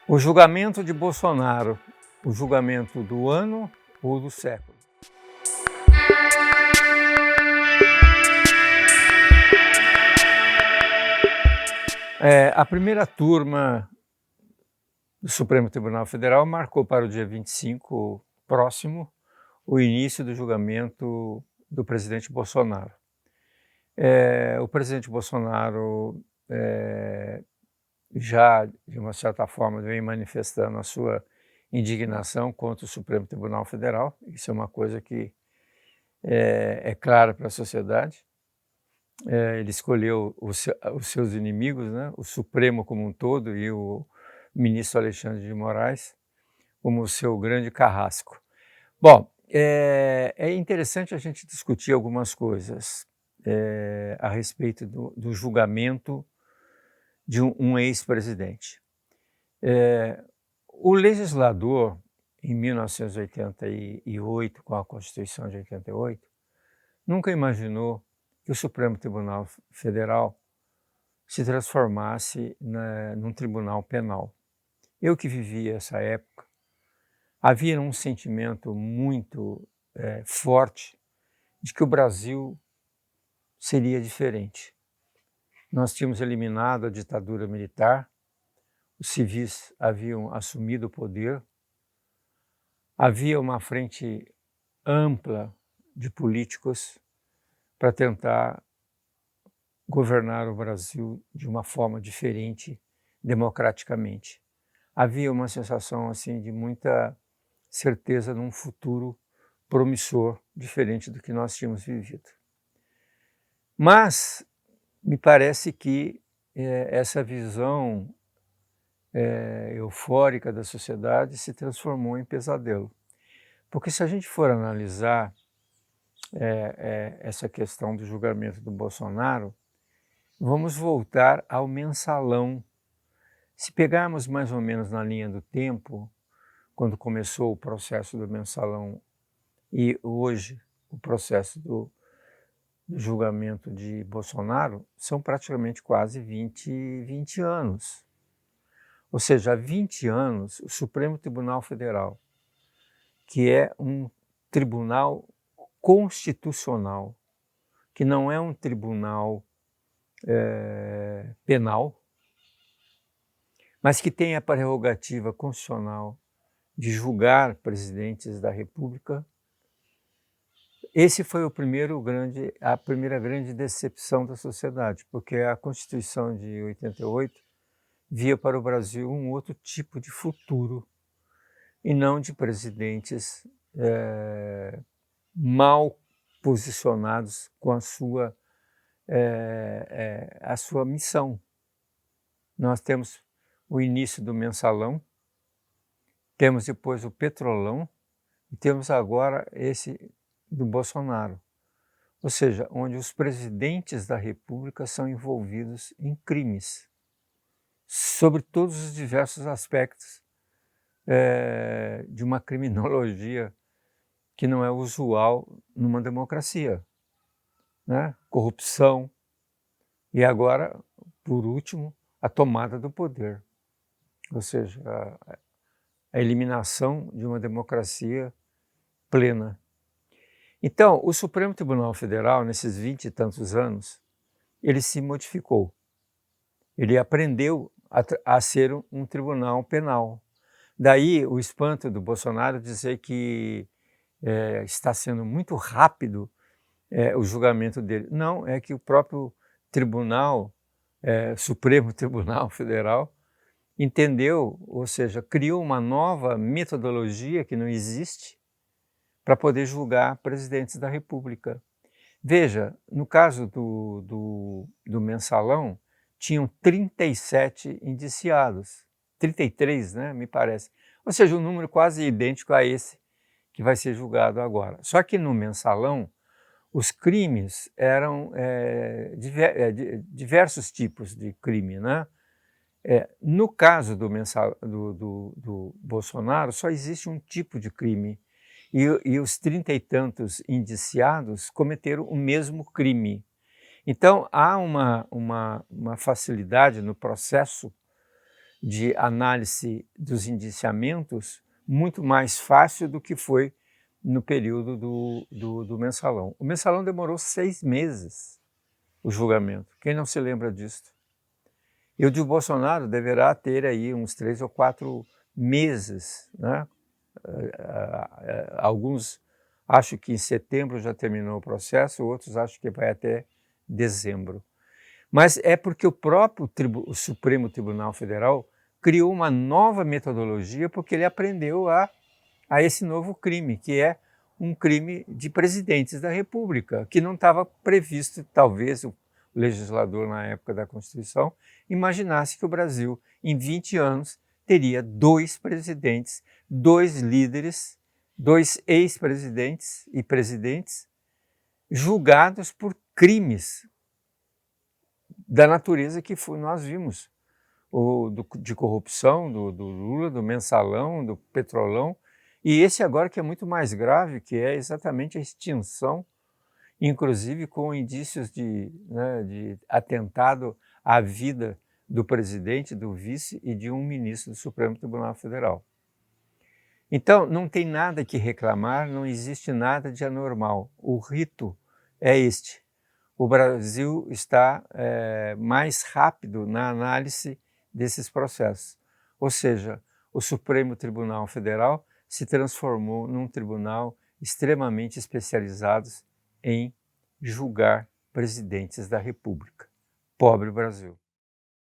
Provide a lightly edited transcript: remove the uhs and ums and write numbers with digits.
O julgamento de Bolsonaro, o julgamento do ano ou do século? A primeira turma do Supremo Tribunal Federal marcou para o dia 25 próximo o início do julgamento do presidente Bolsonaro. O presidente Bolsonaro já, de uma certa forma, vem manifestando a sua indignação contra o Supremo Tribunal Federal. Isso é uma coisa que é clara para a sociedade. Ele escolheu os seus inimigos, né? O Supremo como um todo e o ministro Alexandre de Moraes como o seu grande carrasco. Bom, é interessante a gente discutir algumas coisas a respeito do julgamento de um ex-presidente. O legislador, em 1988, com a Constituição de 88, nunca imaginou que o Supremo Tribunal Federal se transformasse num tribunal penal. Eu que vivi essa época, havia um sentimento muito forte de que o Brasil seria diferente. Nós tínhamos eliminado a ditadura militar, os civis haviam assumido o poder, havia uma frente ampla de políticos para tentar governar o Brasil de uma forma diferente, democraticamente. Havia uma sensação assim de muita certeza num futuro promissor, diferente do que nós tínhamos vivido. Mas me parece que essa visão eufórica da sociedade se transformou em pesadelo. Porque se a gente for analisar essa questão do julgamento do Bolsonaro, vamos voltar ao mensalão. Se pegarmos mais ou menos na linha do tempo, quando começou o processo do mensalão e hoje o processo do julgamento de Bolsonaro, são praticamente quase 20 anos. Ou seja, há 20 anos, o Supremo Tribunal Federal, que é um tribunal constitucional, que não é um tribunal penal, mas que tem a prerrogativa constitucional de julgar presidentes da República. Esse foi a primeira grande decepção da sociedade, porque a Constituição de 88 via para o Brasil um outro tipo de futuro e não de presidentes mal posicionados com a sua missão. Nós temos o início do mensalão, temos depois o petrolão e temos agora esse do Bolsonaro. Ou seja, onde os presidentes da República são envolvidos em crimes, sobre todos os diversos aspectos de uma criminologia que não é usual numa democracia, né? Corrupção e agora, por último, a tomada do poder, ou seja, a eliminação de uma democracia plena. Então, o Supremo Tribunal Federal, nesses 20 e tantos anos, ele se modificou. Ele aprendeu a ser um tribunal penal. Daí o espanto do Bolsonaro dizer que está sendo muito rápido o julgamento dele. Não, é que o próprio Tribunal, Supremo Tribunal Federal, entendeu, ou seja, criou uma nova metodologia que não existe para poder julgar presidentes da República. Veja, no caso do mensalão, tinham 37 indiciados, 33, né, me parece. Ou seja, um número quase idêntico a esse que vai ser julgado agora. Só que no mensalão, os crimes eram diversos tipos de crime, né? No caso do Bolsonaro, só existe um tipo de crime e os 30 e tantos indiciados cometeram o mesmo crime. Então, há uma facilidade no processo de análise dos indiciamentos muito mais fácil do que foi no período do mensalão. O mensalão demorou 6 meses, o julgamento. Quem não se lembra disso? E o de Bolsonaro deverá ter aí uns 3 ou 4 meses, né? Alguns acham que em setembro já terminou o processo, outros acham que vai até dezembro. Mas é porque o próprio o Supremo Tribunal Federal criou uma nova metodologia porque ele aprendeu a esse novo crime, que é um crime de presidentes da República, que não estava previsto, talvez o legislador na época da Constituição imaginasse que o Brasil, em 20 anos, teria 2 presidentes, 2 líderes, 2 ex-presidentes e presidentes julgados por crimes da natureza que nós vimos, de corrupção, do Lula, do mensalão, do petrolão, e esse agora que é muito mais grave, que é exatamente a extinção, inclusive com indícios de atentado à vida do presidente, do vice e de um ministro do Supremo Tribunal Federal. Então, não tem nada que reclamar, não existe nada de anormal. O rito é este. O Brasil está mais rápido na análise desses processos. Ou seja, o Supremo Tribunal Federal se transformou num tribunal extremamente especializado em julgar presidentes da República. Pobre Brasil.